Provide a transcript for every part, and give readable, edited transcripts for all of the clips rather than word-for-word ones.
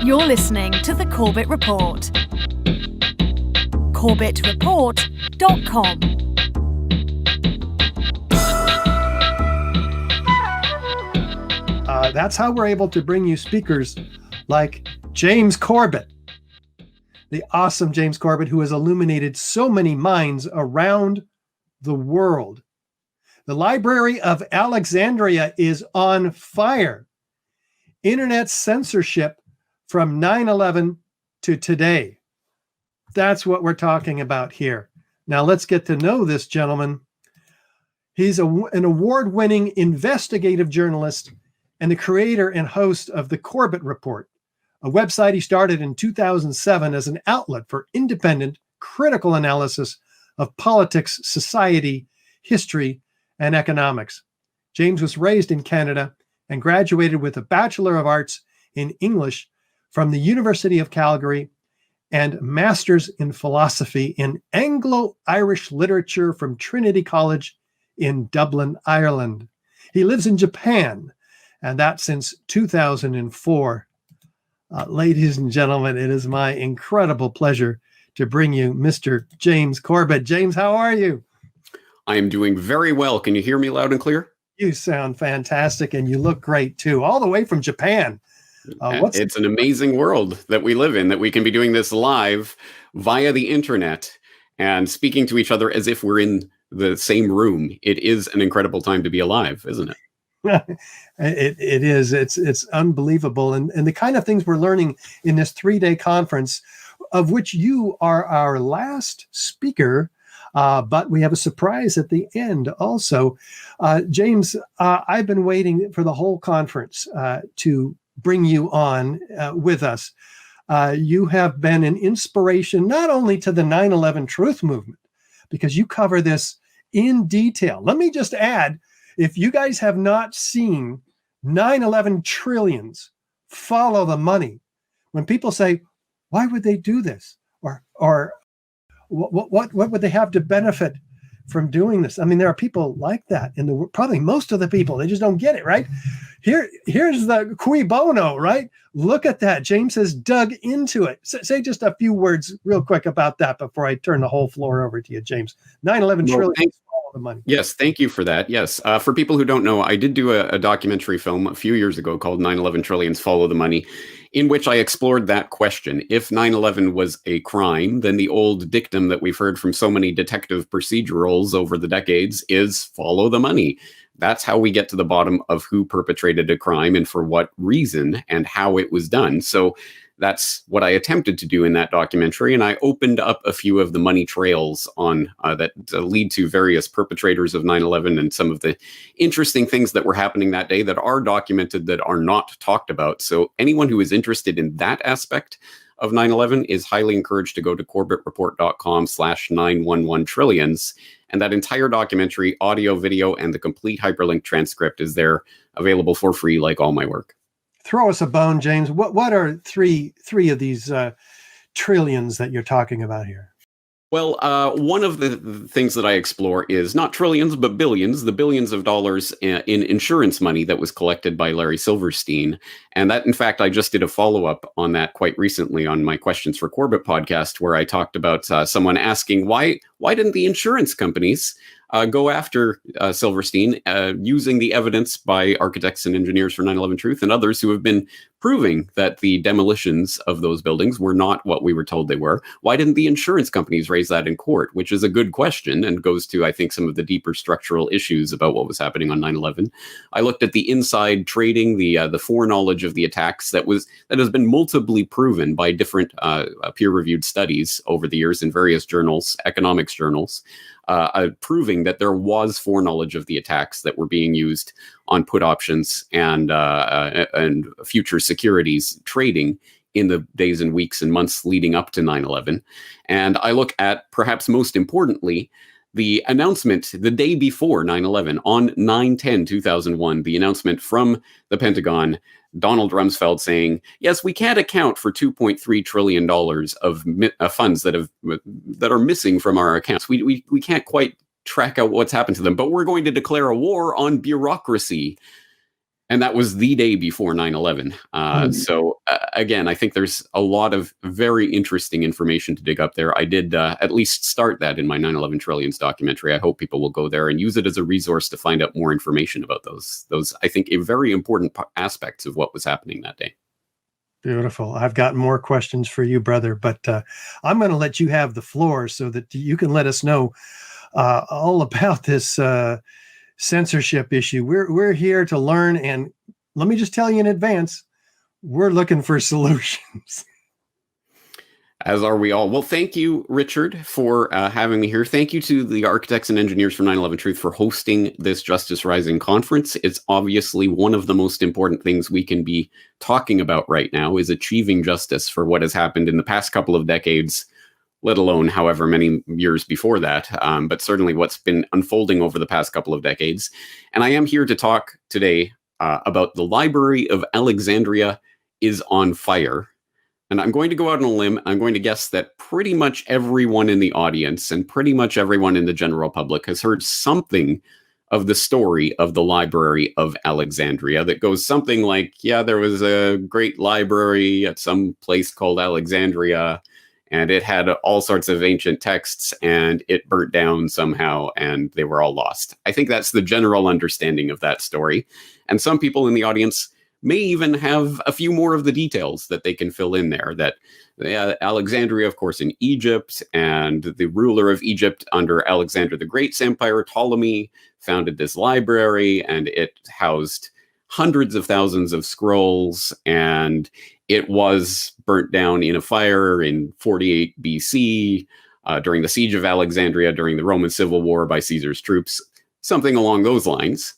You're listening to The Corbett Report. CorbettReport.com. That's how we're able to bring you speakers like James Corbett, the awesome James Corbett, who has illuminated so many minds around the world. The Library of Alexandria is on fire. Internet censorship from 9/11 to today. That's what we're talking about here. Now let's get to know this gentleman. He's an award-winning investigative journalist and the creator and host of the Corbett Report, a website he started in 2007 as an outlet for independent, critical analysis of politics, society, history, and economics. James was raised in Canada and graduated with a Bachelor of Arts in English from the University of Calgary and Masters in Philosophy in Anglo-Irish Literature from Trinity College in Dublin, Ireland. He lives in Japan, and that since 2004. Ladies and gentlemen, it is my incredible pleasure to bring you Mr. James Corbett. James, how are you? I am doing very well. Can you hear me loud and clear? You sound fantastic, and you look great, too, all the way from Japan. It's an amazing world that we live in, that we can be doing this live via the internet and speaking to each other as if we're in the same room. It is an incredible time to be alive, isn't it? It is. It's unbelievable. And the kind of things we're learning in this 3-day conference, of which you are our last speaker, but we have a surprise at the end also. James, I've been waiting for the whole conference to bring you on with us. You have been an inspiration not only to the 9/11 truth movement, because you cover this in detail. Let me just add, if you guys have not seen 9/11 trillions, follow the money. When people say, why would they do this? Or what would they have to benefit from doing this? I mean, there are people like that in the world, probably most of the people, they just don't get it, right? Here's the cui bono, right? Look at that. James has dug into it. Say just a few words real quick about that before I turn the whole floor over to you, James. 9/11 trillion. The money. Yes, thank you for that. Yes, for people who don't know, I did do a documentary film a few years ago called 9/11 Trillions Follow the Money, in which I explored that question. If 9/11 was a crime, then the old dictum that we've heard from so many detective procedurals over the decades is follow the money. That's how we get to the bottom of who perpetrated a crime and for what reason and how it was done. So that's what I attempted to do in that documentary, and I opened up a few of the money trails on that lead to various perpetrators of 9/11 and some of the interesting things that were happening that day that are documented that are not talked about. So anyone who is interested in that aspect of 9/11 is highly encouraged to go to CorbettReport.com/911trillions, and that entire documentary, audio, video, and the complete hyperlink transcript is there available for free, like all my work. Throw us a bone, James. What are three of these trillions that you're talking about here? Well, one of the things that I explore is not trillions, but billions, the billions of dollars in insurance money that was collected by Larry Silverstein. And that, in fact, I just did a follow-up on that quite recently on my Questions for Corbett podcast, where I talked about someone asking, why didn't the insurance companies go after Silverstein using the evidence by architects and engineers for 9/11 Truth and others who have been proving that the demolitions of those buildings were not what we were told they were. Why didn't the insurance companies raise that in court? Which is a good question and goes to, I think, some of the deeper structural issues about what was happening on 9/11. I looked at the inside trading, the foreknowledge of the attacks that has been multiply proven by different peer-reviewed studies over the years in various journals, economics journals, proving that there was foreknowledge of the attacks that were being used on put options and future securities trading in the days and weeks and months leading up to 9/11. And I look at, perhaps most importantly, the announcement the day before 9/11 on 9/10/2001, the announcement from the Pentagon, Donald Rumsfeld saying, yes, we can't account for $2.3 trillion of funds that are missing from our accounts. We can't quite track out what's happened to them, but we're going to declare a war on bureaucracy. And that was the day before 9/11. So again, I think there's a lot of very interesting information to dig up there. I did at least start that in my 9/11 Trillions documentary. I hope people will go there and use it as a resource to find out more information about those I think, very important aspects of what was happening that day. Beautiful. I've got more questions for you, brother, but I'm going to let you have the floor so that you can let us know all about this censorship issue. We're here to learn, and let me just tell you in advance, we're looking for solutions. As are we all. Well, thank you, Richard, for having me here. Thank you to the architects and engineers for 9/11 Truth for hosting this Justice Rising conference. It's obviously one of the most important things we can be talking about right now is achieving justice for what has happened in the past couple of decades, let alone however many years before that, but certainly what's been unfolding over the past couple of decades. And I am here to talk today about the Library of Alexandria is on fire. And I'm going to go out on a limb. I'm going to guess that pretty much everyone in the audience and pretty much everyone in the general public has heard something of the story of the Library of Alexandria that goes something like, yeah, there was a great library at some place called Alexandria, and it had all sorts of ancient texts, and it burnt down somehow, and they were all lost. I think that's the general understanding of that story. And some people in the audience may even have a few more of the details that they can fill in there. That Alexandria, of course, in Egypt, and the ruler of Egypt under Alexander the Great's empire, Ptolemy, founded this library, and it housed hundreds of thousands of scrolls, and it was burnt down in a fire in 48 BC during the siege of Alexandria during the Roman Civil War by Caesar's troops, something along those lines.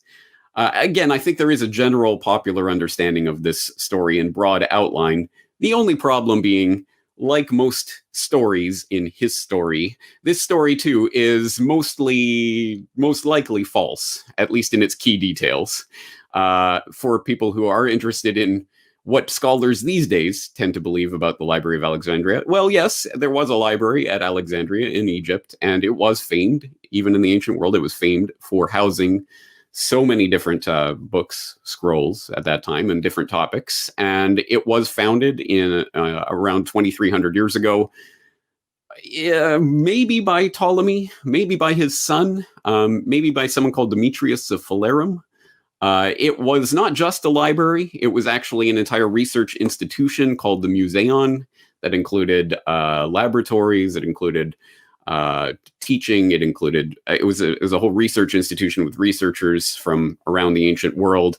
Again, I think there is a general popular understanding of this story in broad outline. The only problem being, like most stories in his story, this story too is most likely false, at least in its key details. For people who are interested in what scholars these days tend to believe about the Library of Alexandria, well, yes, there was a library at Alexandria in Egypt, and it was famed, even in the ancient world, it was famed for housing so many different books, scrolls at that time, and different topics. And it was founded in around 2,300 years ago, maybe by Ptolemy, maybe by his son, maybe by someone called Demetrius of Phalerum. It was not just a library. It was actually an entire research institution called the Museon that included laboratories. It included teaching. It was a whole research institution with researchers from around the ancient world.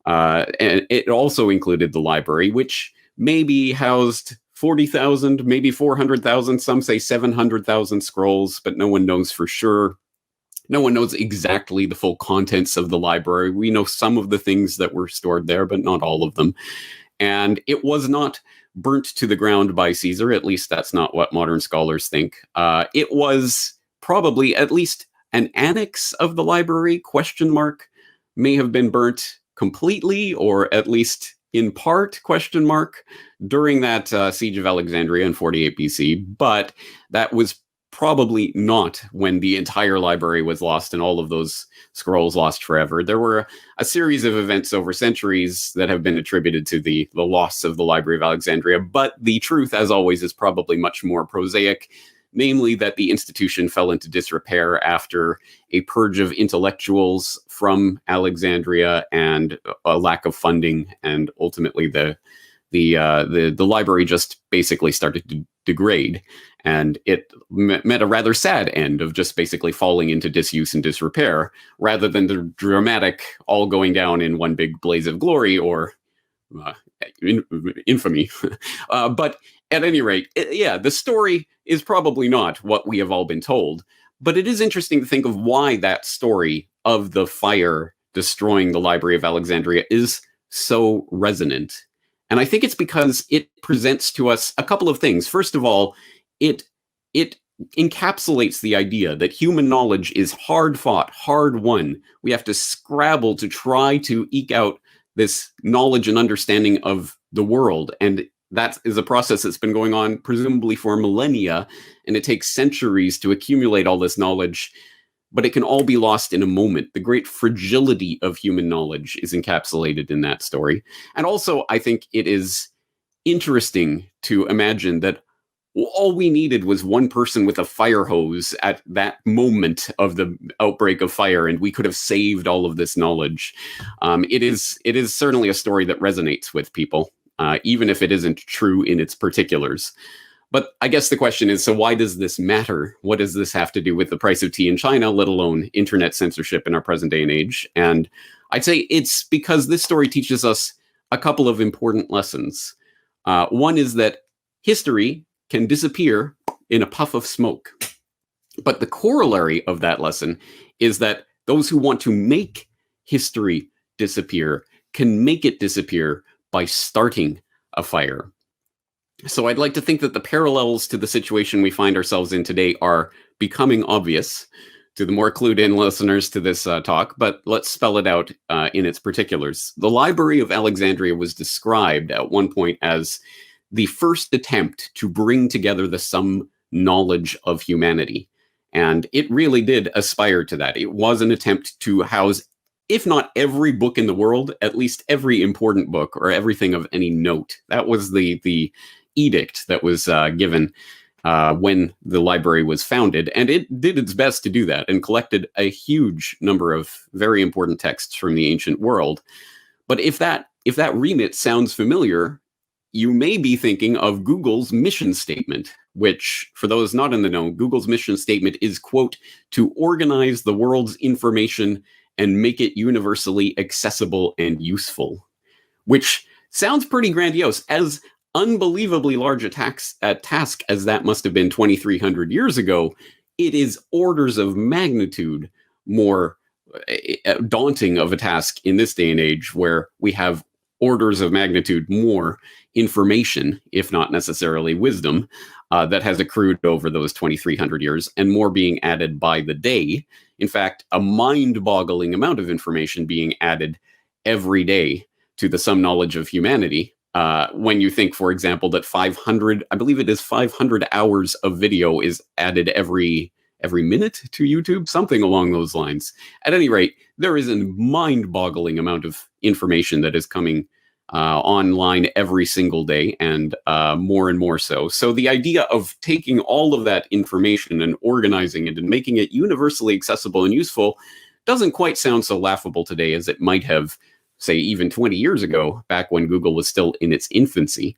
And it also included the library, which maybe housed 40,000, maybe 400,000. Some say 700,000 scrolls, but no one knows for sure. No one knows exactly the full contents of the library. We know some of the things that were stored there, but not all of them. And it was not burnt to the ground by Caesar. At least that's not what modern scholars think. It was probably at least an annex of the library, ? May have been burnt completely, or at least in part, ? During that siege of Alexandria in 48 BC. But that was probably not when the entire library was lost and all of those scrolls lost forever. There were a series of events over centuries that have been attributed to the loss of the Library of Alexandria, but the truth, as always, is probably much more prosaic, namely that the institution fell into disrepair after a purge of intellectuals from Alexandria and a lack of funding, and ultimately the library just basically started to degrade, and it met a rather sad end of just basically falling into disuse and disrepair, rather than the dramatic all going down in one big blaze of glory or infamy. But at any rate, the story is probably not what we have all been told, but it is interesting to think of why that story of the fire destroying the Library of Alexandria is so resonant. And I think it's because it presents to us a couple of things. First of all, it encapsulates the idea that human knowledge is hard fought, hard won. We have to scrabble to try to eke out this knowledge and understanding of the world. And that is a process that's been going on presumably for millennia. And it takes centuries to accumulate all this knowledge but it can all be lost in a moment. The great fragility of human knowledge is encapsulated in that story. And also, I think it is interesting to imagine that all we needed was one person with a fire hose at that moment of the outbreak of fire, and we could have saved all of this knowledge. It is certainly a story that resonates with people, even if it isn't true in its particulars. But I guess the question is, so why does this matter? What does this have to do with the price of tea in China, let alone internet censorship in our present day and age? And I'd say it's because this story teaches us a couple of important lessons. One is that history can disappear in a puff of smoke. But the corollary of that lesson is that those who want to make history disappear can make it disappear by starting a fire. So I'd like to think that the parallels to the situation we find ourselves in today are becoming obvious to the more clued in listeners to this talk, but let's spell it out in its particulars. The Library of Alexandria was described at one point as the first attempt to bring together the sum knowledge of humanity. And it really did aspire to that. It was an attempt to house, if not every book in the world, at least every important book or everything of any note. That was the edict that was given when the library was founded. And it did its best to do that and collected a huge number of very important texts from the ancient world. But if that remit sounds familiar, you may be thinking of Google's mission statement, which, for those not in the know, Google's mission statement is, quote, to organize the world's information and make it universally accessible and useful, which sounds pretty grandiose. As unbelievably large a task as that must have been 2,300 years ago, it is orders of magnitude more daunting of a task in this day and age, where we have orders of magnitude more information, if not necessarily wisdom, that has accrued over those 2,300 years, and more being added by the day. In fact, a mind-boggling amount of information being added every day to the sum knowledge of humanity. When you think, for example, that 500 hours of video is added every minute to YouTube, something along those lines. At any rate, there is a mind-boggling amount of information that is coming online every single day, and more so. So the idea of taking all of that information and organizing it and making it universally accessible and useful doesn't quite sound so laughable today as it might have, say, even 20 years ago, back when Google was still in its infancy.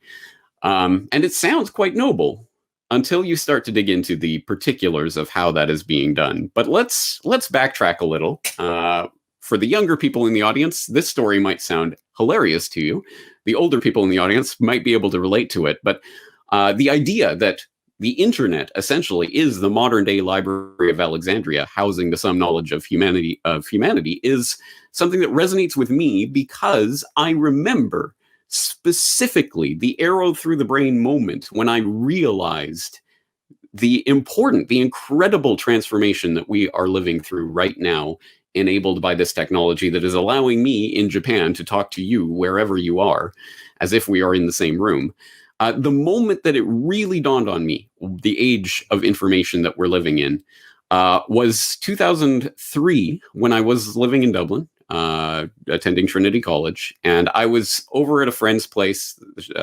And it sounds quite noble until you start to dig into the particulars of how that is being done. But let's backtrack a little. For the younger people in the audience, this story might sound hilarious to you. The older people in the audience might be able to relate to it. But the idea that the internet essentially is the modern day Library of Alexandria, housing the sum knowledge of humanity is something that resonates with me, because I remember specifically the arrow through the brain moment when I realized the incredible transformation that we are living through right now, enabled by this technology that is allowing me in Japan to talk to you wherever you are, as if we are in the same room. The moment that it really dawned on me, the age of information that we're living in, was 2003, when I was living in Dublin, attending Trinity College, and I was over at a friend's place.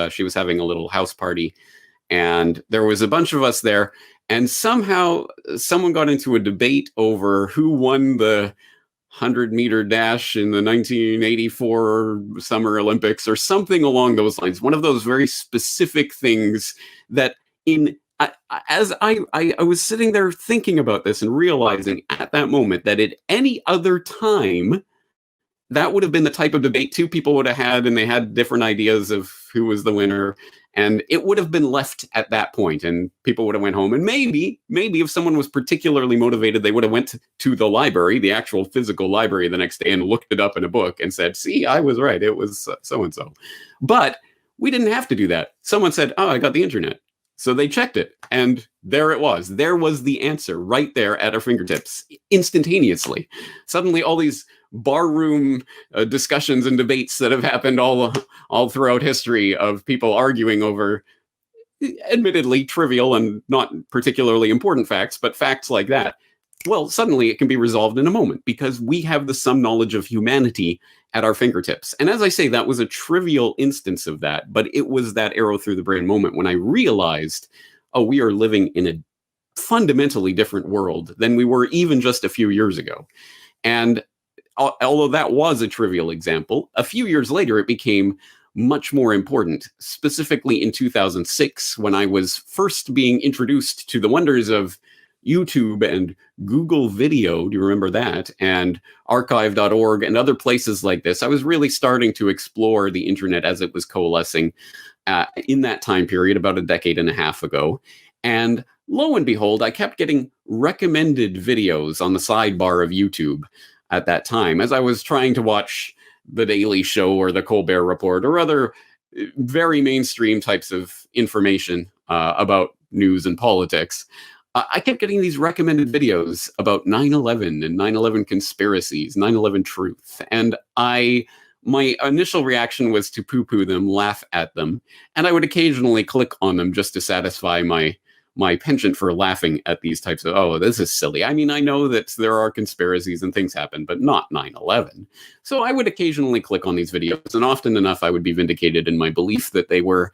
She was having a little house party, and there was a bunch of us there, and somehow someone got into a debate over who won the 100-meter dash in the 1984 Summer Olympics, or something along those lines. One of those very specific things that as I was sitting there thinking about this and realizing at that moment that at any other time, that would have been the type of debate two people would have had, and they had different ideas of who was the winner, and it would have been left at that point, and people would have went home. And maybe if someone was particularly motivated, they would have went to the library, the actual physical library, the next day and looked it up in a book and said, see, I was right, it was so-and-so. But we didn't have to do that. Someone said, oh, I got the internet. So they checked it, and there it was. There was the answer right there at our fingertips, instantaneously. Suddenly, all these barroom discussions and debates that have happened all throughout history of people arguing over admittedly trivial and not particularly important facts, but facts like that Well, suddenly it can be resolved in a moment because we have the sum knowledge of humanity at our fingertips. And as I say, that was a trivial instance of that, but it was that arrow through the brain moment when I realized, oh, we are living in a fundamentally different world than we were even just a few years ago. And although that was a trivial example, a few years later, it became much more important, specifically in 2006, when I was first being introduced to the wonders of YouTube and Google Video. Do you remember that? And archive.org and other places like this. I was really starting to explore the internet as it was coalescing in that time period about a decade and a half ago. And lo and behold, I kept getting recommended videos on the sidebar of YouTube at that time as I was trying to watch The Daily Show or The Colbert Report or other very mainstream types of information about news and politics. I kept getting these recommended videos about 9/11 and 9/11 conspiracies, 9/11 truth. And my initial reaction was to poo-poo them, laugh at them. And I would occasionally click on them just to satisfy my penchant for laughing at these types of, oh, this is silly. I mean, I know that there are conspiracies and things happen, but not 9/11. So I would occasionally click on these videos, and often enough, I would be vindicated in my belief that they were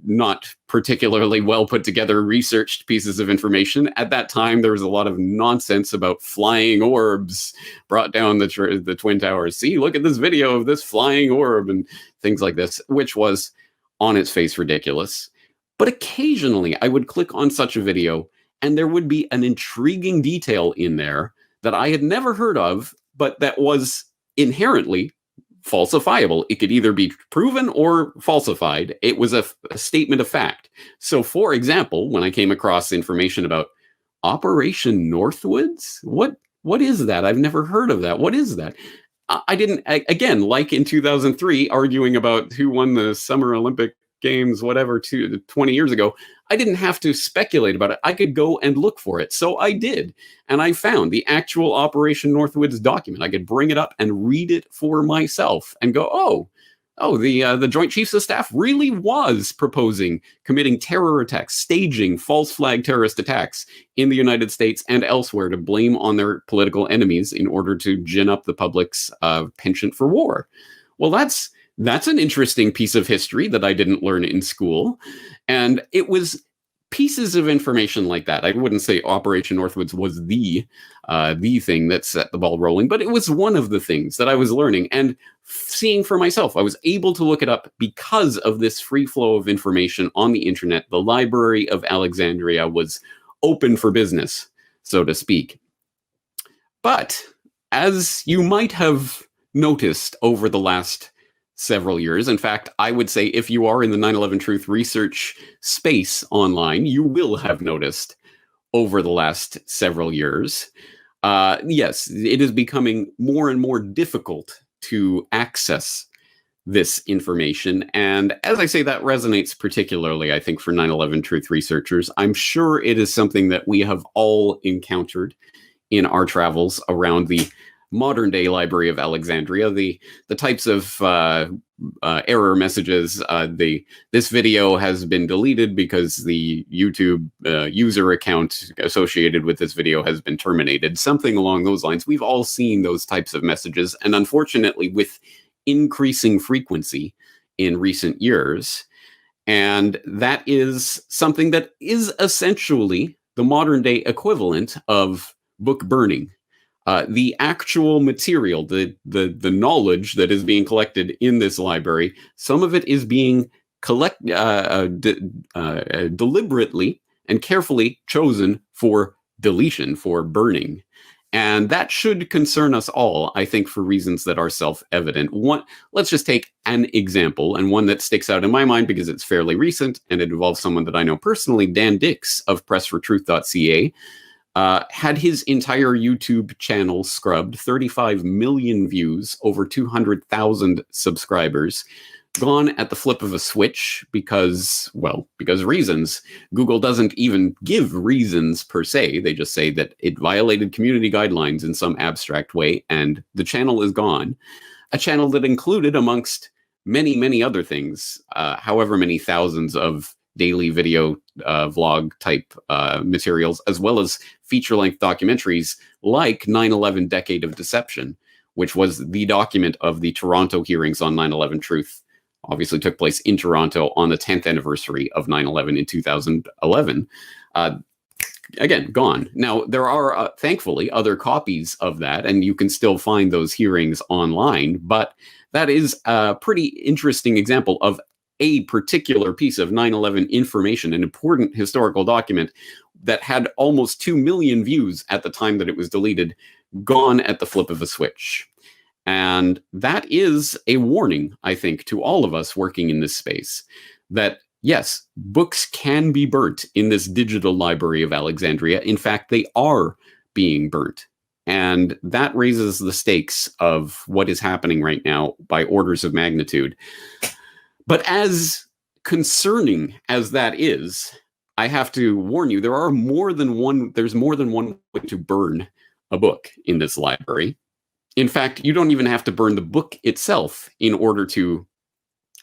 not particularly well put together, researched pieces of information. At that time, there was a lot of nonsense about flying orbs brought down the Twin Towers. See, look at this video of this flying orb and things like this, which was on its face ridiculous. But occasionally I would click on such a video and there would be an intriguing detail in there that I had never heard of, but that was inherently falsifiable. It could either be proven or falsified. It was a statement of fact. So, for example, when I came across information about Operation Northwoods, what is that? I've never heard of that. What is that? I didn't, again, like in 2003, arguing about who won the Summer Olympic Games, whatever, 20 years ago, I didn't have to speculate about it. I could go and look for it. So I did. And I found the actual Operation Northwoods document. I could bring it up and read it for myself and go, the Joint Chiefs of Staff really was proposing committing terror attacks, staging false flag terrorist attacks in the United States and elsewhere to blame on their political enemies in order to gin up the public's penchant for war. Well, that's an interesting piece of history that I didn't learn in school. And it was pieces of information like that. I wouldn't say Operation Northwoods was the thing that set the ball rolling, but it was one of the things that I was learning and seeing for myself. I was able to look it up because of this free flow of information on the internet. The Library of Alexandria was open for business, so to speak. But as you might have noticed over the last several years. In fact, I would say if you are in the 9/11 Truth research space online, you will have noticed over the last several years, yes, it is becoming more and more difficult to access this information. And as I say, that resonates particularly, I think, for 9/11 Truth researchers. I'm sure it is something that we have all encountered in our travels around the modern day Library of Alexandria, the types of error messages. This video has been deleted because the YouTube user account associated with this video has been terminated. Something along those lines. We've all seen those types of messages, and unfortunately, with increasing frequency in recent years. And that is something that is essentially the modern day equivalent of book burning. The actual material, the knowledge that is being collected in this library, some of it is being deliberately and carefully chosen for deletion, for burning. And that should concern us all, I think, for reasons that are self-evident. Let's just take an example, and one that sticks out in my mind because it's fairly recent, and it involves someone that I know personally, Dan Dix of pressfortruth.ca. Had his entire YouTube channel scrubbed, 35 million views, over 200,000 subscribers, gone at the flip of a switch because reasons. Google doesn't even give reasons per se. They just say that it violated community guidelines in some abstract way, and the channel is gone. A channel that included, amongst many, many other things, however many thousands of daily video vlog type materials, as well as feature-length documentaries like 9/11 Decade of Deception, which was the document of the Toronto hearings on 9/11 Truth. Obviously took place in Toronto on the 10th anniversary of 9/11 in 2011. Again, gone. Now, there are, thankfully, other copies of that, and you can still find those hearings online, but that is a pretty interesting example of a particular piece of 9/11 information, an important historical document that had almost 2 million views at the time that it was deleted, gone at the flip of a switch. And that is a warning, I think, to all of us working in this space, that yes, books can be burnt in this digital Library of Alexandria. In fact, they are being burnt. And that raises the stakes of what is happening right now by orders of magnitude. But as concerning as that is, I have to warn you, there's more than one way to burn a book in this library. In fact, you don't even have to burn the book itself in order to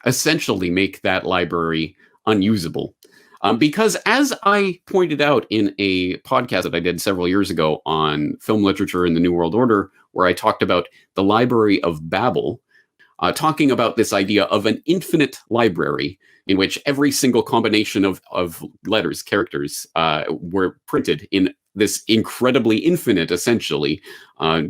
essentially make that library unusable. Because as I pointed out in a podcast that I did several years ago on film literature in the New World Order, where I talked about the Library of Babel, talking about this idea of an infinite library in which every single combination of letters, characters, were printed in this incredibly infinite, essentially,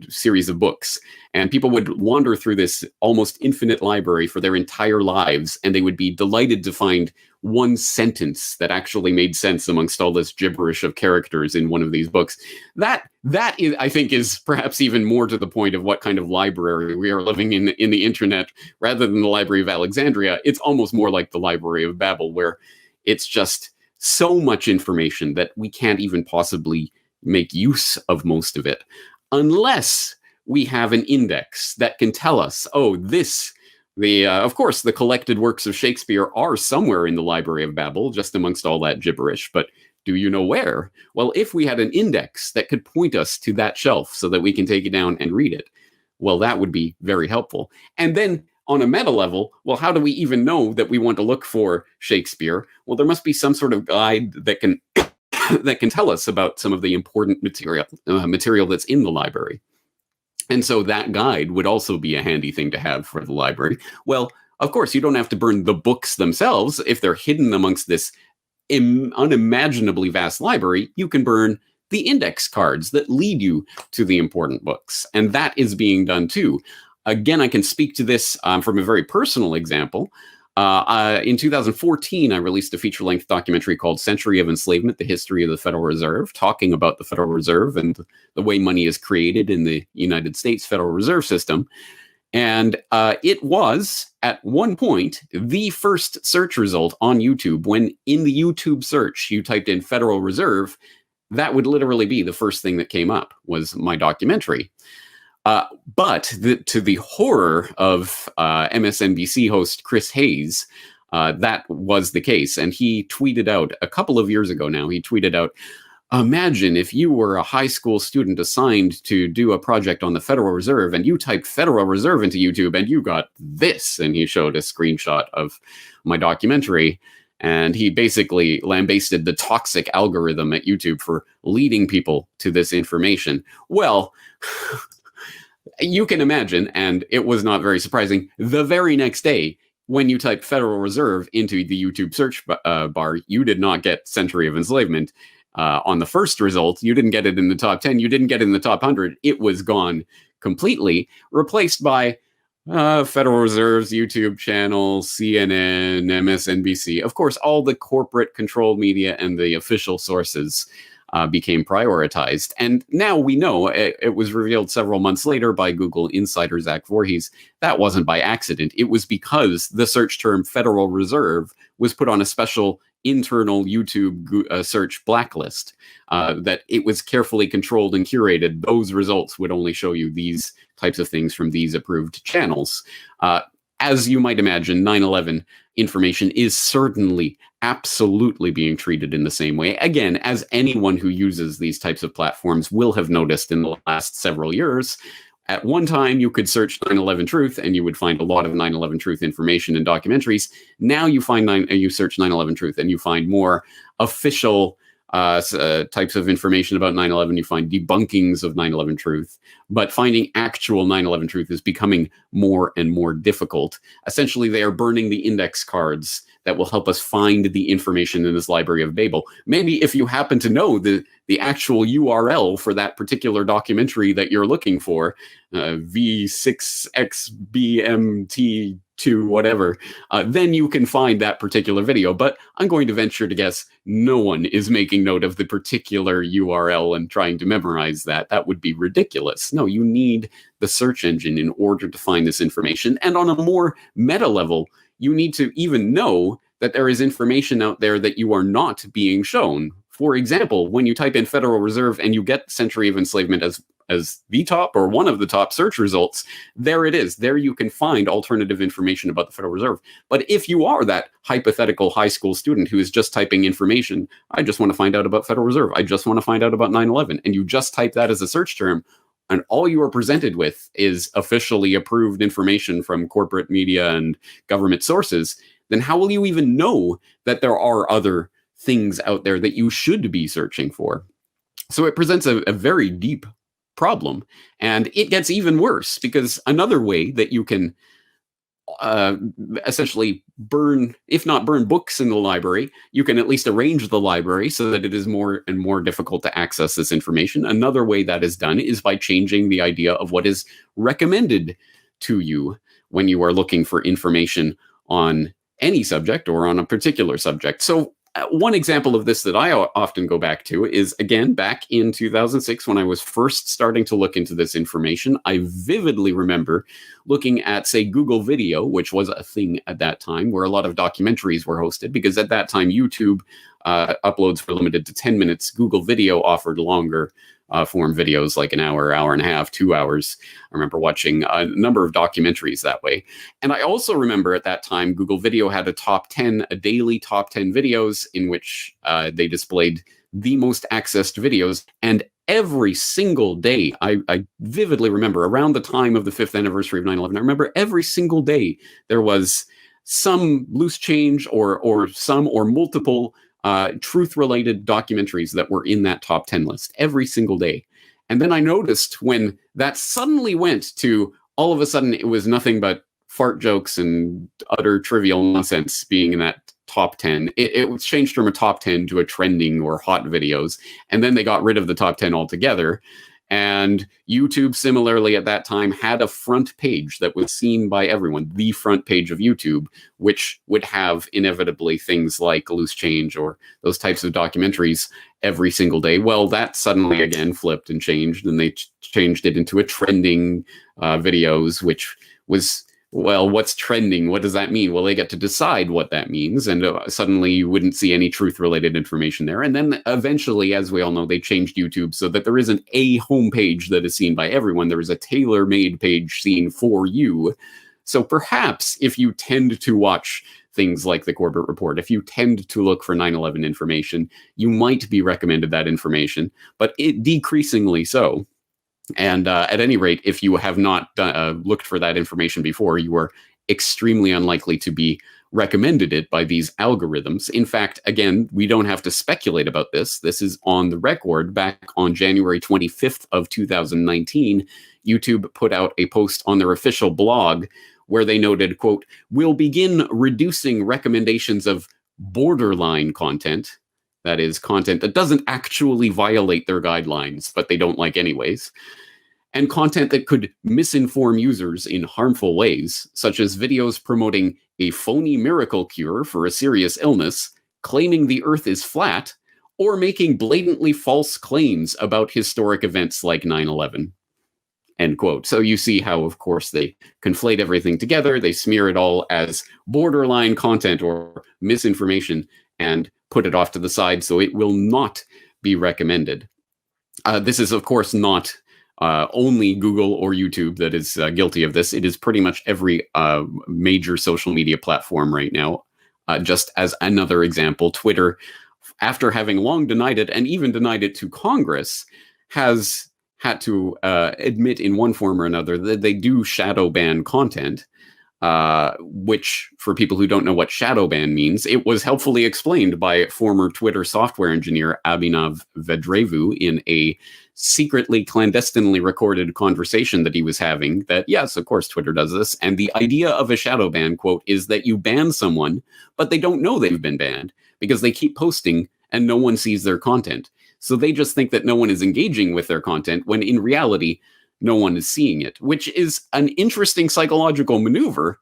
series of books. And people would wander through this almost infinite library for their entire lives, and they would be delighted to find one sentence that actually made sense amongst all this gibberish of characters in one of these books. That is, I think, is perhaps even more to the point of what kind of library we are living in the internet, rather than the Library of Alexandria. It's almost more like the Library of Babel, where it's just so much information that we can't even possibly make use of most of it, unless we have an index that can tell us, oh, of course, the collected works of Shakespeare are somewhere in the Library of Babel, just amongst all that gibberish, but do you know where? Well, if we had an index that could point us to that shelf so that we can take it down and read it, well, that would be very helpful. And then on a meta level, well, how do we even know that we want to look for Shakespeare? Well, there must be some sort of guide that can that can tell us about some of the important material that's in the library. And so that guide would also be a handy thing to have for the library. Well, of course, you don't have to burn the books themselves. If they're hidden amongst this unimaginably vast library, you can burn the index cards that lead you to the important books. And that is being done too. Again, I can speak to this from a very personal example. In 2014, I released a feature-length documentary called Century of Enslavement, The History of the Federal Reserve, talking about the Federal Reserve and the way money is created in the United States Federal Reserve System. And it was, at one point, the first search result on YouTube. When in the YouTube search, you typed in Federal Reserve, that would literally be the first thing that came up, was my documentary. But to the horror of MSNBC host Chris Hayes, that was the case. And he tweeted out, a couple of years ago now, he tweeted out, imagine if you were a high school student assigned to do a project on the Federal Reserve and you typed Federal Reserve into YouTube and you got this. And he showed a screenshot of my documentary. And he basically lambasted the toxic algorithm at YouTube for leading people to this information. Well, you can imagine, and it was not very surprising, the very next day, when you typed Federal Reserve into the YouTube search bar, you did not get Century of Enslavement on the first result. You didn't get it in the top 10. You didn't get it in the top 100. It was gone completely, replaced by Federal Reserve's YouTube channel, CNN, MSNBC. Of course, all the corporate controlled media and the official sources became prioritized. And now we know, it was revealed several months later by Google insider Zach Voorhees, that wasn't by accident. It was because the search term Federal Reserve was put on a special internal YouTube search blacklist, that it was carefully controlled and curated. Those results would only show you these types of things from these approved channels. As you might imagine, 9/11 information is certainly absolutely being treated in the same way. Again, as anyone who uses these types of platforms will have noticed in the last several years, at one time you could search 9/11 truth and you would find a lot of 9/11 truth information and documentaries. Now you search 9/11 truth and you find more official types of information about 9/11. You find debunkings of 9/11 truth, but finding actual 9/11 truth is becoming more and more difficult. Essentially, they are burning the index cards that will help us find the information in this Library of Babel. Maybe if you happen to know the actual URL for that particular documentary that you're looking for, V6XBMT2, whatever, then you can find that particular video. But I'm going to venture to guess no one is making note of the particular URL and trying to memorize that. That would be ridiculous. No, you need the search engine in order to find this information. And on a more meta level, you need to even know that there is information out there that you are not being shown. For example, when you type in Federal Reserve and you get Century of Enslavement as the top or one of the top search results, there it is. There you can find alternative information about the Federal Reserve. But if you are that hypothetical high school student who is just typing information, I just want to find out about Federal Reserve, I just want to find out about 9/11, and you just type that as a search term, and all you are presented with is officially approved information from corporate media and government sources, then how will you even know that there are other things out there that you should be searching for? So it presents a very deep problem. And it gets even worse because another way that you can essentially burn, if not burn books in the library, you can at least arrange the library so that it is more and more difficult to access this information. Another way that is done is by changing the idea of what is recommended to you when you are looking for information on any subject or on a particular subject. So one example of this that I often go back to is, again, back in 2006 when I was first starting to look into this information. I vividly remember looking at, say, Google Video, which was a thing at that time, where a lot of documentaries were hosted, because at that time YouTube uploads were limited to 10 minutes. Google Video offered longer form videos, like an hour, hour and a half, 2 hours. I remember watching a number of documentaries that way. And I also remember at that time, Google Video had a daily top 10 videos in which they displayed the most accessed videos. And every single day, I vividly remember around the time of the 5th anniversary of 9/11, I remember every single day there was some loose change or some or multiple truth-related documentaries that were in that top 10 list every single day. And then I noticed when that suddenly went to, all of a sudden, it was nothing but fart jokes and utter trivial nonsense being in that top 10. It was changed from a top 10 to a trending or hot videos. And then they got rid of the top 10 altogether. And YouTube, similarly, at that time, had a front page that was seen by everyone, the front page of YouTube, which would have inevitably things like loose change or those types of documentaries every single day. Well, that suddenly again flipped and changed, and they changed it into a trending videos, which was, well, what's trending? What does that mean? Well, they get to decide what that means, and suddenly you wouldn't see any truth-related information there. And then eventually, as we all know, they changed YouTube so that there isn't a homepage that is seen by everyone. There is a tailor-made page seen for you. So perhaps if you tend to watch things like the Corbett Report, if you tend to look for 9/11 information, you might be recommended that information, but decreasingly so. And at any rate, if you have not looked for that information before, you are extremely unlikely to be recommended it by these algorithms. In fact, again, we don't have to speculate about this. This is on the record. Back on January 25th of 2019, YouTube put out a post on their official blog where they noted, quote, "We'll begin reducing recommendations of borderline content." That is content that doesn't actually violate their guidelines, but they don't like anyways. And content that could misinform users in harmful ways, such as videos promoting a phony miracle cure for a serious illness, claiming the earth is flat, or making blatantly false claims about historic events like 9/11. End quote. So you see how, of course, they conflate everything together. They smear it all as borderline content or misinformation and put it off to the side, so it will not be recommended. This is, of course, not only Google or YouTube that is guilty of this. It is pretty much every major social media platform right now. Just as another example, Twitter, after having long denied it and even denied it to Congress, has had to admit in one form or another that they do shadow ban content. which, for people who don't know what shadow ban means, it was helpfully explained by former Twitter software engineer Abhinav Vedrevu in a secretly, clandestinely recorded conversation that he was having, that, yes, of course, Twitter does this. And the idea of a shadow ban, quote, is that you ban someone, but they don't know they've been banned because they keep posting and no one sees their content. So they just think that no one is engaging with their content when in reality, no one is seeing it, which is an interesting psychological maneuver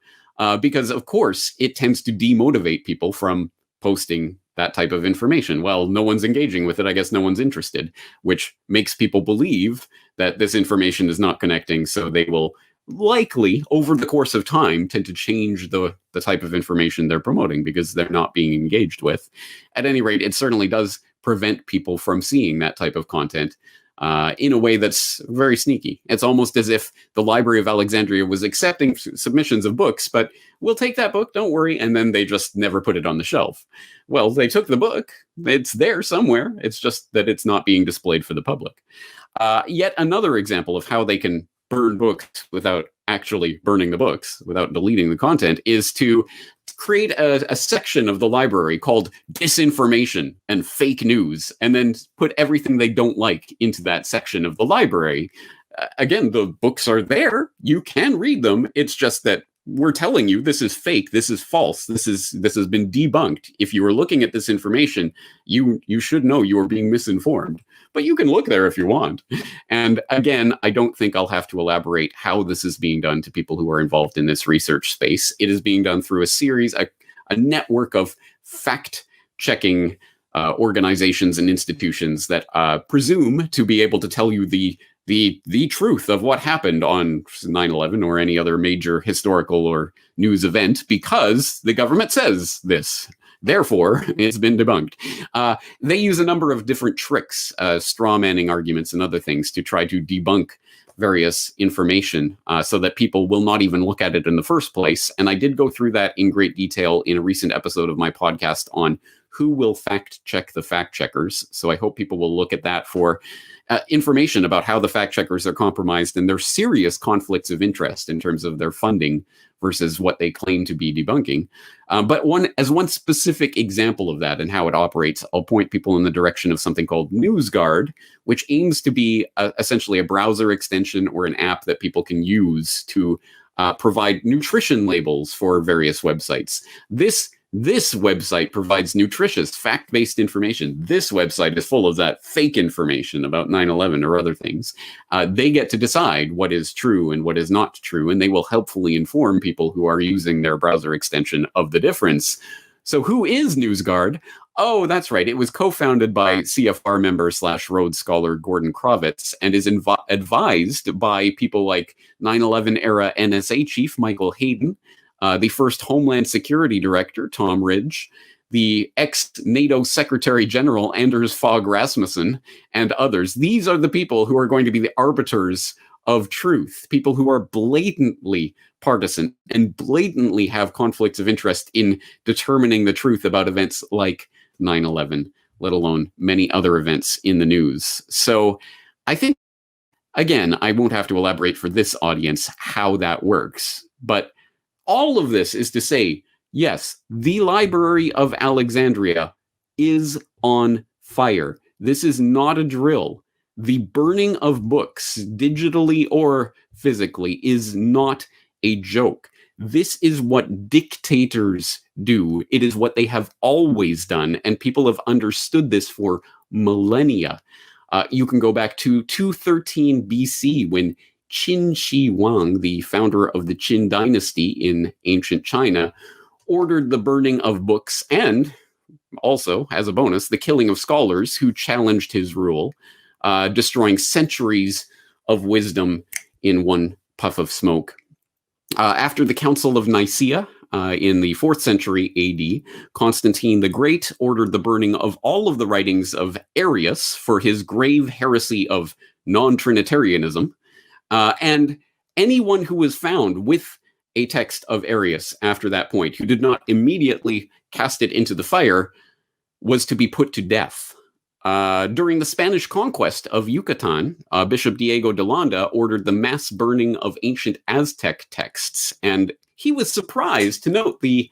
because, of course, it tends to demotivate people from posting that type of information. Well, no one's engaging with it. I guess no one's interested, which makes people believe that this information is not connecting. So they will likely, over the course of time, tend to change the type of information they're promoting because they're not being engaged with. At any rate, it certainly does prevent people from seeing that type of content in a way that's very sneaky. It's almost as if the Library of Alexandria was accepting submissions of books, but we'll take that book, don't worry, and then they just never put it on the shelf. Well, they took the book. It's there somewhere. It's just that it's not being displayed for the public. Yet another example of how they can burn books without actually burning the books, without deleting the content, is to create a section of the library called disinformation and fake news, and then put everything they don't like into that section of the library. Again, the books are there. You can read them. It's just that we're telling you this is fake, this is false, this has been debunked. If you are looking at this information, you should know you are being misinformed. But you can look there if you want. And again, I don't think I'll have to elaborate how this is being done to people who are involved in this research space. It is being done through a network of fact-checking organizations and institutions that presume to be able to tell you the truth of what happened on 9/11 or any other major historical or news event because the government says this. Therefore, it's been debunked. They use a number of different tricks, straw manning arguments and other things to try to debunk various information so that people will not even look at it in the first place. And I did go through that in great detail in a recent episode of my podcast on who will fact check the fact checkers. So I hope people will look at that for information about how the fact checkers are compromised and their serious conflicts of interest in terms of their funding versus what they claim to be debunking. But one specific example of that and how it operates, I'll point people in the direction of something called NewsGuard, which aims to be essentially a browser extension or an app that people can use to provide nutrition labels for various websites. This website provides nutritious, fact-based information. This website is full of that fake information about 9/11 or other things. They get to decide what is true and what is not true, and they will helpfully inform people who are using their browser extension of the difference. So who is NewsGuard? Oh, that's right. It was co-founded by CFR member / Rhodes Scholar Gordon Kravitz and is advised by people like 9/11 era NSA chief Michael Hayden, the first Homeland Security Director, Tom Ridge, the ex-NATO Secretary General, Anders Fogh Rasmussen, and others. These are the people who are going to be the arbiters of truth, people who are blatantly partisan and blatantly have conflicts of interest in determining the truth about events like 9/11, let alone many other events in the news. So I think, again, I won't have to elaborate for this audience how that works, but all of this is to say, yes, the Library of Alexandria is on fire. This is not a drill. The burning of books, digitally or physically, is not a joke. This is what dictators do. It is what they have always done, and people have understood this for millennia. You can go back to 213 BC when Qin Shi Huang, the founder of the Qin dynasty in ancient China, ordered the burning of books and also, as a bonus, the killing of scholars who challenged his rule, destroying centuries of wisdom in one puff of smoke. After the Council of Nicaea in the 4th century AD, Constantine the Great ordered the burning of all of the writings of Arius for his grave heresy of non-Trinitarianism. And anyone who was found with a text of Arius after that point, who did not immediately cast it into the fire, was to be put to death. During the Spanish conquest of Yucatan, Bishop Diego de Landa ordered the mass burning of ancient Aztec texts, and he was surprised to note the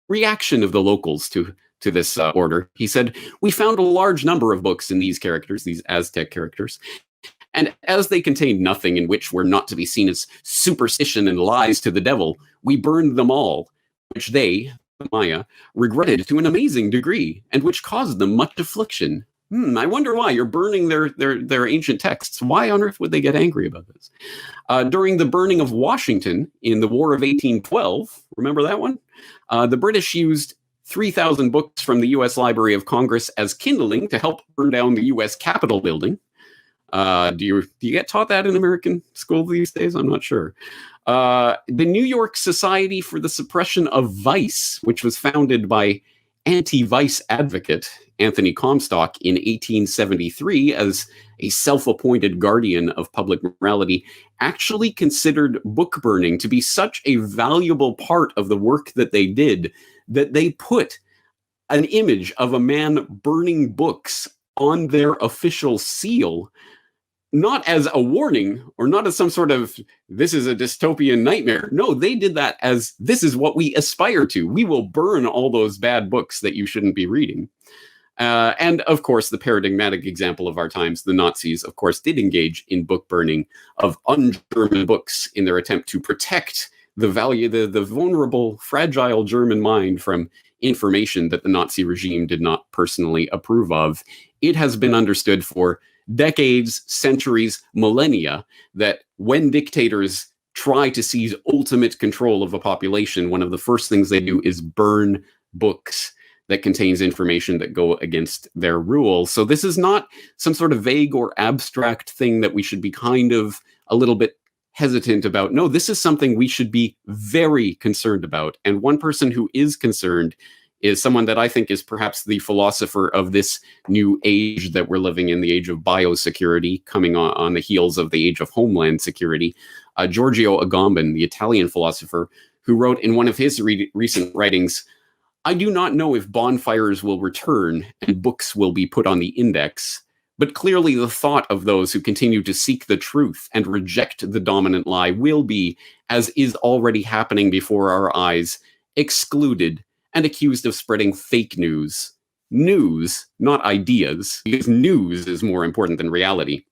reaction of the locals to this order. He said, "We found a large number of books in these characters, these Aztec characters, and as they contained nothing in which were not to be seen as superstition and lies to the devil, we burned them all, which they, the Maya, regretted to an amazing degree, and which caused them much affliction." I wonder why. You're burning their ancient texts. Why on earth would they get angry about this? During the burning of Washington in the War of 1812, remember that one? The British used 3,000 books from the U.S. Library of Congress as kindling to help burn down the U.S. Capitol building. Do you get taught that in American school these days? I'm not sure. The New York Society for the Suppression of Vice, which was founded by anti-vice advocate Anthony Comstock in 1873 as a self-appointed guardian of public morality, actually considered book burning to be such a valuable part of the work that they did that they put an image of a man burning books on their official seal, not as a warning or not as some sort of, this is a dystopian nightmare. No, they did that as, this is what we aspire to. We will burn all those bad books that you shouldn't be reading. And of course, the paradigmatic example of our times, the Nazis, of course, did engage in book burning of un-German books in their attempt to protect the vulnerable, fragile German mind from information that the Nazi regime did not personally approve of. It has been understood for decades, centuries, millennia, that when dictators try to seize ultimate control of a population, one of the first things they do is burn books that contains information that go against their rule. So this is not some sort of vague or abstract thing that we should be kind of a little bit hesitant about. No, this is something we should be very concerned about. And one person who is concerned is someone that I think is perhaps the philosopher of this new age that we're living in, the age of biosecurity, coming on the heels of the age of homeland security. Giorgio Agamben, the Italian philosopher, who wrote in one of his recent writings, "I do not know if bonfires will return and books will be put on the index, but clearly the thought of those who continue to seek the truth and reject the dominant lie will be, as is already happening before our eyes, excluded and accused of spreading fake news. News, not ideas, because news is more important than reality.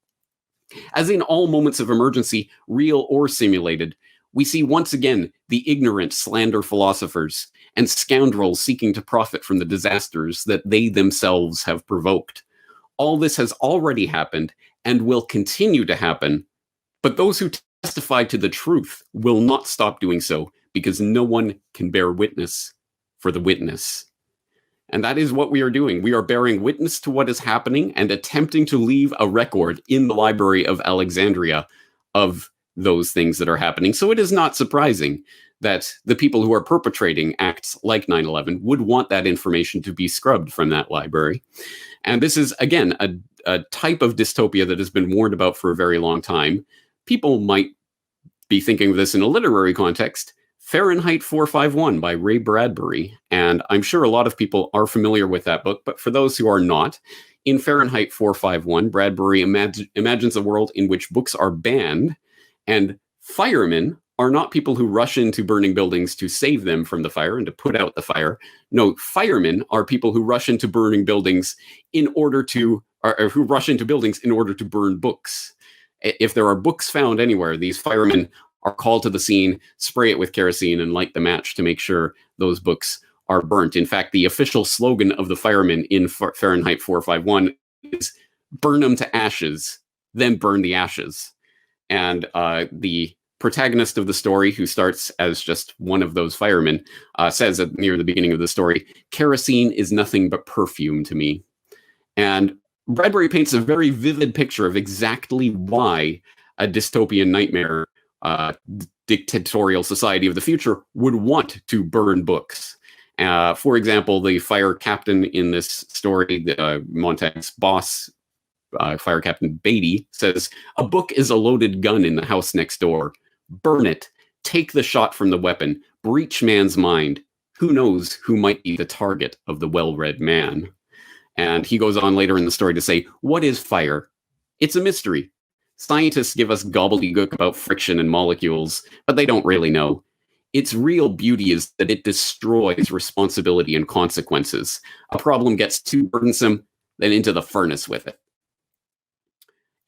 As in all moments of emergency, real or simulated, we see once again the ignorant slander philosophers and scoundrels seeking to profit from the disasters that they themselves have provoked. All this has already happened and will continue to happen, but those who testify to the truth will not stop doing so because no one can bear witness for the witness." And that is what we are doing. We are bearing witness to what is happening and attempting to leave a record in the Library of Alexandria of those things that are happening. So it is not surprising that the people who are perpetrating acts like 9/11 would want that information to be scrubbed from that library. And this is, again, a type of dystopia that has been warned about for a very long time. People might be thinking of this in a literary context. Fahrenheit 451 by Ray Bradbury. And I'm sure a lot of people are familiar with that book, but for those who are not, in Fahrenheit 451, Bradbury imagines a world in which books are banned and firemen are not people who rush into burning buildings to save them from the fire and to put out the fire. No, firemen are people who rush into burning buildings in order to, or who rush into buildings in order to burn books. If there are books found anywhere, these firemen are called to the scene, spray it with kerosene, and light the match to make sure those books are burnt. In fact, the official slogan of the firemen in Fahrenheit 451 is "burn them to ashes, then burn the ashes." And the protagonist of the story, who starts as just one of those firemen, says near the beginning of the story, "Kerosene is nothing but perfume to me." And Bradbury paints a very vivid picture of exactly why a dystopian nightmare dictatorial society of the future would want to burn books. For example, the fire captain in this story, Montag's boss, Fire Captain Beatty, says, "A book is a loaded gun in the house next door. Burn it. Take the shot from the weapon. Breach man's mind. Who knows who might be the target of the well-read man?" And he goes on later in the story to say, "What is fire? It's a mystery. Scientists give us gobbledygook about friction and molecules, but they don't really know. its real beauty is that it destroys responsibility and consequences. A problem gets too burdensome, then into the furnace with it.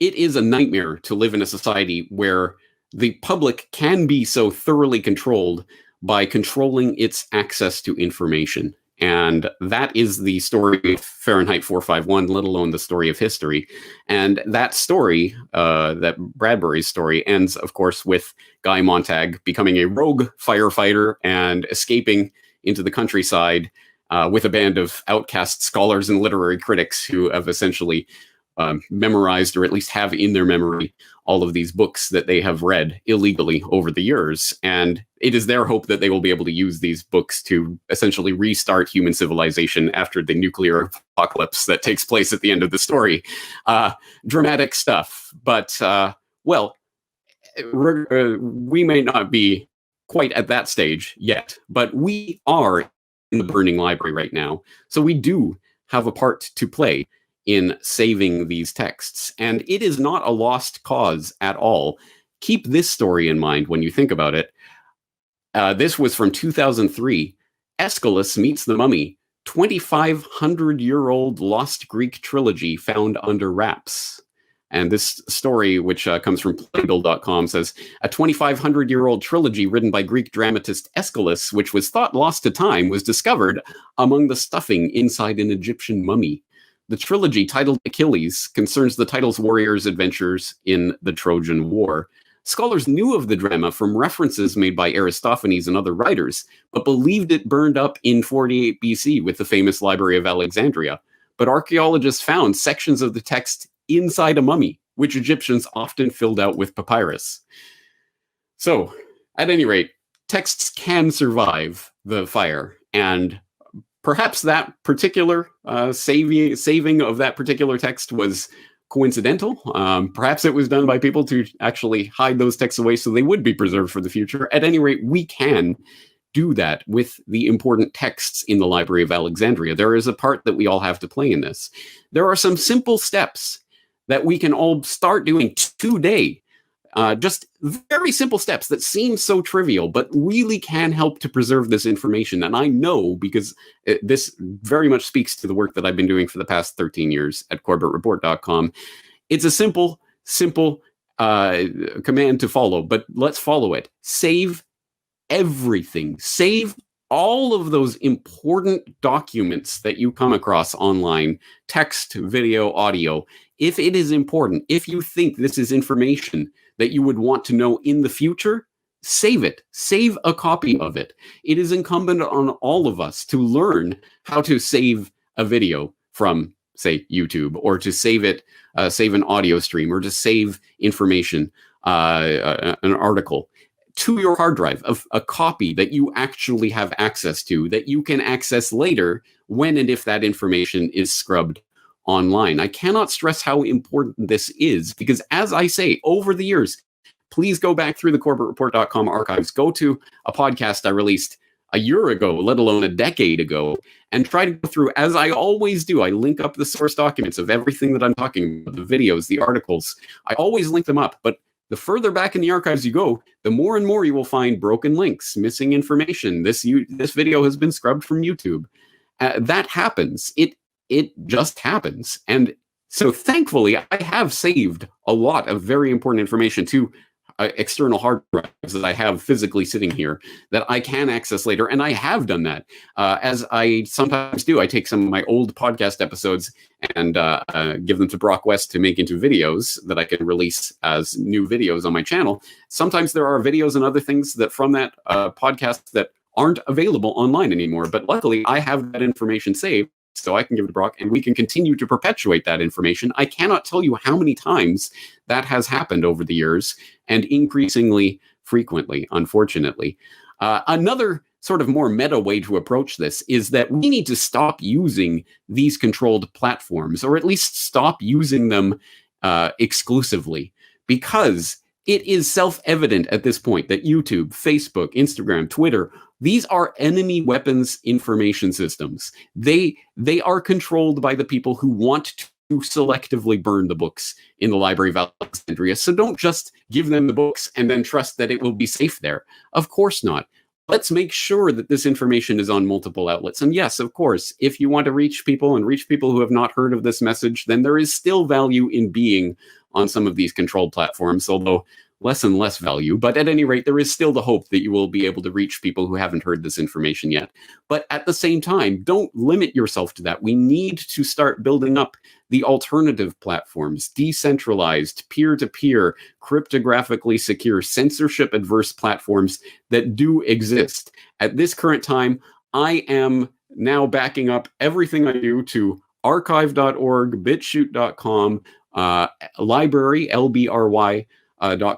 It is a nightmare to live in a society where the public can be so thoroughly controlled by controlling its access to information. And that is the story of Fahrenheit 451, let alone the story of history. And that story, that Bradbury's story, ends, of course, with Guy Montag becoming a rogue firefighter and escaping into the countryside with a band of outcast scholars and literary critics who have essentially memorized, or at least have in their memory, all of these books that they have read illegally over the years. And it is their hope that they will be able to use these books to essentially restart human civilization after the nuclear apocalypse that takes place at the end of the story. Dramatic stuff. But, well, we may not be quite at that stage yet, but we are in the burning library right now. So we do have a part to play in saving these texts. And it is not a lost cause at all. Keep this story in mind when you think about it. This was from 2003. Aeschylus Meets the Mummy, 2,500-year-old lost Greek trilogy found under wraps. And this story, which comes from Playbill.com, says, a 2,500-year-old trilogy written by Greek dramatist Aeschylus, which was thought lost to time, was discovered among the stuffing inside an Egyptian mummy. The trilogy, titled Achilles, concerns the title's warriors' adventures in the Trojan War. Scholars knew of the drama from references made by Aristophanes and other writers, but believed it burned up in 48 BC with the famous Library of Alexandria. But archaeologists found sections of the text inside a mummy, which Egyptians often filled out with papyrus. So, at any rate, texts can survive the fire, and perhaps that particular saving of that particular text was coincidental. Perhaps it was done by people to actually hide those texts away so they would be preserved for the future. At any rate, we can do that with the important texts in the Library of Alexandria. There is a part that we all have to play in this. There are some simple steps that we can all start doing today. Just very simple steps that seem so trivial, but really can help to preserve this information. And I know, because this very much speaks to the work that I've been doing for the past 13 years at CorbettReport.com. It's a simple command to follow, but let's follow it. Save everything. Save all of those important documents that you come across online, text, video, audio. If it is important, if you think this is information that you would want to know in the future, save it. Save a copy of it. It is incumbent on all of us to learn how to save a video from, say, YouTube, or to save it, save an audio stream, or to save information, an article, to your hard drive, of a copy that you actually have access to, that you can access later when and if that information is scrubbed online. I cannot stress how important this is, because as I say, over the years, please go back through the CorbettReport.com archives, go to a podcast I released a year ago, let alone a decade ago, and try to go through, as I always do. I link up the source documents of everything that I'm talking about, the videos, the articles. I always link them up, but the further back in the archives you go, the more and more you will find broken links, missing information. This video has been scrubbed from YouTube. That happens. It just happens. And so thankfully, I have saved a lot of very important information to external hard drives that I have physically sitting here that I can access later. And I have done that. As I sometimes do, I take some of my old podcast episodes and give them to Brock West to make into videos that I can release as new videos on my channel. Sometimes there are videos and other things that from that podcast that aren't available online anymore. But luckily, I have that information saved, so I can give it to Brock, and we can continue to perpetuate that information. I cannot tell you how many times that has happened over the years, and increasingly frequently, unfortunately. Another sort of more meta way to approach this is that we need to stop using these controlled platforms, or at least stop using them exclusively, because it is self-evident at this point that YouTube, Facebook, Instagram, Twitter, these are enemy weapons information systems. They are controlled by the people who want to selectively burn the books in the Library of Alexandria. So don't just give them the books and then trust that it will be safe there. Of course not. let's make sure that this information is on multiple outlets. And yes, of course, if you want to reach people and reach people who have not heard of this message, then there is still value in being on some of these controlled platforms, although less and less value. But at any rate, there is still the hope that you will be able to reach people who haven't heard this information yet. But at the same time, don't limit yourself to that. We need to start building up the alternative platforms, decentralized, peer-to-peer, cryptographically secure, censorship-adverse platforms that do exist. At this current time, I am now backing up everything I do to archive.org, bitshoot.com, library, LBRY,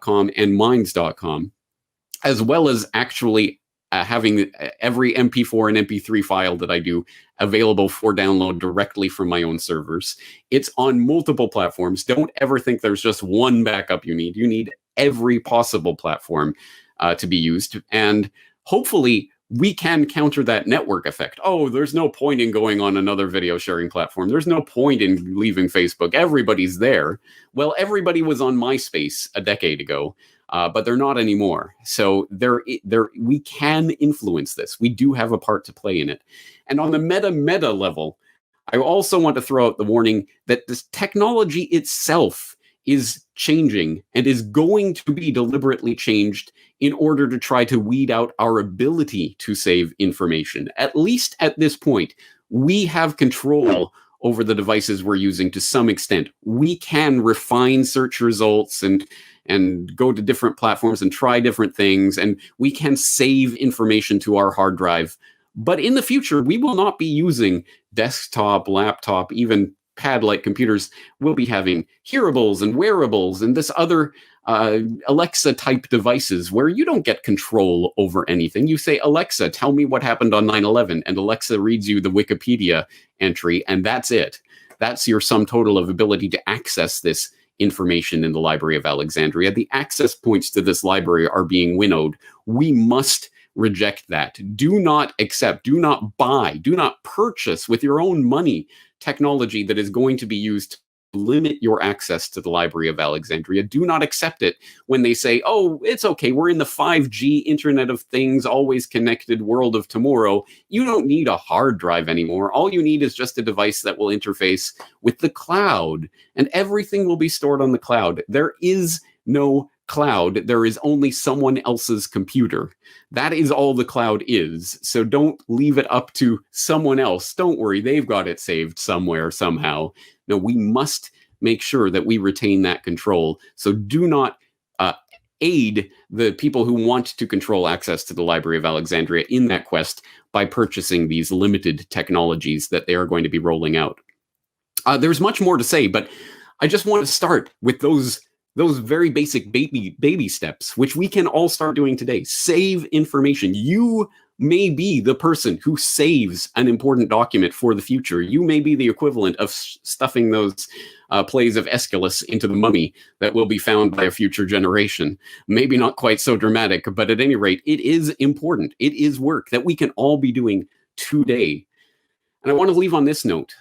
.com and minds.com, as well as actually having every MP4 and MP3 file that I do available for download directly from my own servers. It's on multiple platforms. Don't ever think there's just one backup you need. You need every possible platform to be used. And hopefully we can counter that network effect. Oh, there's no point in going on another video sharing platform. There's no point in leaving Facebook. Everybody's there. Well, everybody was on MySpace a decade ago, but they're not anymore. So we can influence this. We do have a part to play in it. And on the meta level, I also want to throw out the warning that this technology itself is changing and is going to be deliberately changed in order to try to weed out our ability to save information. At least at this point, we have control over the devices we're using to some extent. We can refine search results and go to different platforms and try different things, and we can save information to our hard drive. But in the future, we will not be using desktop, laptop, even pad-like computers. Will be having hearables and wearables and this other Alexa-type devices where you don't get control over anything. You say, Alexa, tell me what happened on 9/11, and Alexa reads you the Wikipedia entry, and that's it. That's your sum total of ability to access this information in the Library of Alexandria. The access points to this library are being winnowed. We must reject that. Do not accept, do not buy, do not purchase with your own money technology that is going to be used to limit your access to the Library of Alexandria. Do not accept it when they say, oh, it's okay, we're in the 5G Internet of Things, always connected world of tomorrow. You don't need a hard drive anymore. All you need is just a device that will interface with the cloud, and everything will be stored on the cloud. There is no cloud. There is only someone else's computer. That is all the cloud is. So don't leave it up to someone else. Don't worry, they've got it saved somewhere, somehow. No, we must make sure that we retain that control. So do not aid the people who want to control access to the Library of Alexandria in that quest by purchasing these limited technologies that they are going to be rolling out. There's much more to say, but I just want to start with those very basic baby steps, which we can all start doing today. Save information. You may be the person who saves an important document for the future. You may be the equivalent of stuffing those plays of Aeschylus into the mummy that will be found by a future generation. Maybe not quite so dramatic, but at any rate, it is important. It is work that we can all be doing today. And I want to leave on this note.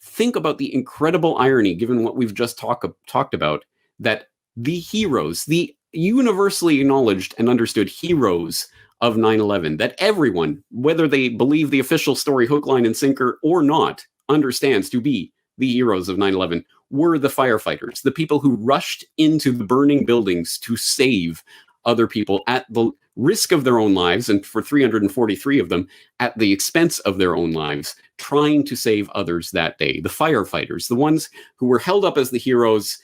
Think about the incredible irony, given what we've just talked about, that the heroes, the universally acknowledged and understood heroes of 9/11, that everyone, whether they believe the official story hook, line, and sinker or not, understands to be the heroes of 9/11, were the firefighters, the people who rushed into the burning buildings to save other people at the risk of their own lives, and for 343 of them, at the expense of their own lives, trying to save others that day. The firefighters, the ones who were held up as the heroes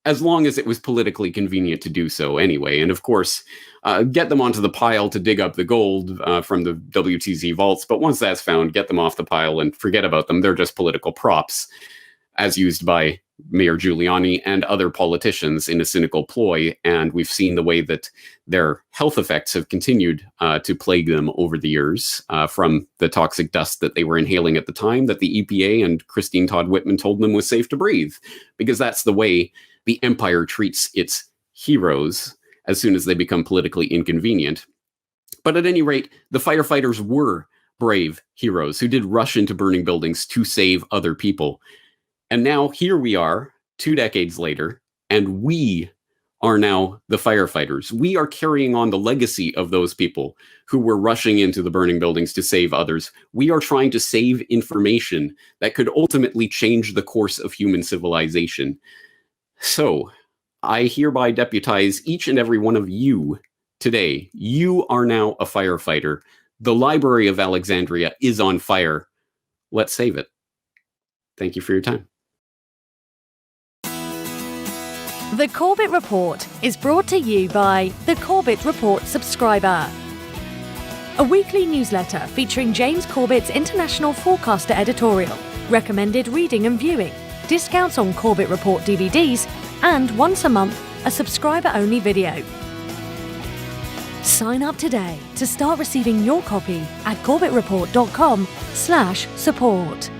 as long as it was politically convenient to do so anyway. And of course, get them onto the pile to dig up the gold from the WTZ vaults. But once that's found, get them off the pile and forget about them. They're just political props, as used by Mayor Giuliani and other politicians in a cynical ploy. And we've seen the way that their health effects have continued to plague them over the years, from the toxic dust that they were inhaling at the time that the EPA and Christine Todd Whitman told them was safe to breathe, because that's the way the empire treats its heroes as soon as they become politically inconvenient. But at any rate, the firefighters were brave heroes who did rush into burning buildings to save other people. And now here we are, 2 decades later, and we are now the firefighters. We are carrying on the legacy of those people who were rushing into the burning buildings to save others. We are trying to save information that could ultimately change the course of human civilization. So, I hereby deputize each and every one of you today. You are now a firefighter. The Library of Alexandria is on fire. Let's save it. Thank you for your time. The Corbett Report is brought to you by the Corbett Report subscriber, a weekly newsletter featuring James Corbett's International Forecaster editorial, recommended reading and viewing, discounts on Corbett Report DVDs, and once a month, a subscriber-only video. Sign up today to start receiving your copy at corbettreport.com/support.